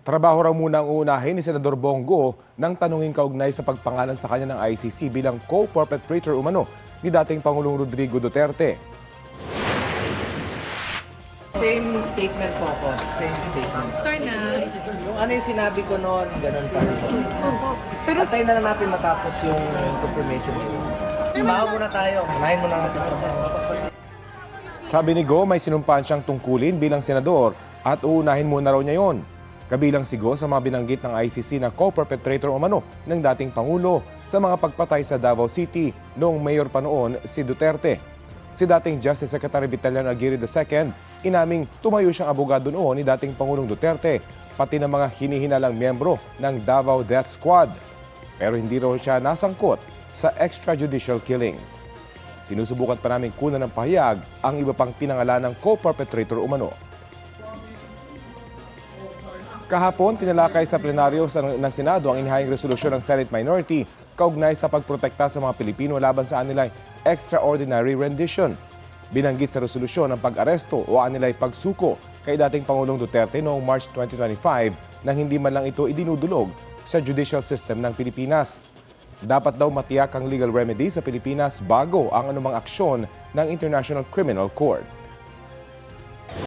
Trabaho raw muna ang uunahin ni Senador Bongo nang tanungin kaugnay sa pagpangalan sa kanya ng ICC bilang co-perpetrator umano ni dating Pangulong Rodrigo Duterte. Same statement po ako. Same statement. Sir na. Yung ano yung sinabi ko noon, ganun pa rin. Pero Antayin na lang natin matapos yung confirmation. Baho muna tayo. Unahin muna natin sa Sabi ni Go, may sinumpaan siyang tungkulin bilang senador at uunahin muna raw niya yon. Kabilang si Go sa mga binanggit ng ICC na co-perpetrator umano ng dating Pangulo sa mga pagpatay sa Davao City noong mayor pa noon si Duterte. Si dating Justice Secretary Vitaliano Aguirre II, inaming tumayo siyang abogado noon ni dating Pangulong Duterte, pati ng mga hinihinalang miyembro ng Davao Death Squad. Pero hindi raw siya nasangkot sa extrajudicial killings. Sinusubukan pa namin kunan ng pahayag ang iba pang pinangalan ng co-perpetrator umano. Kahapon, tinalakay sa plenaryo ng Senado ang inihayang resolusyon ng Senate Minority kaugnay sa pagprotekta sa mga Pilipino laban sa anilang extraordinary rendition. Binanggit sa resolusyon ang pag-aresto o anilay pagsuko kay dating Pangulong Duterte noong March 2025 nang hindi man lang ito idinudulog sa judicial system ng Pilipinas. Dapat daw matiyak ang legal remedy sa Pilipinas bago ang anumang aksyon ng International Criminal Court.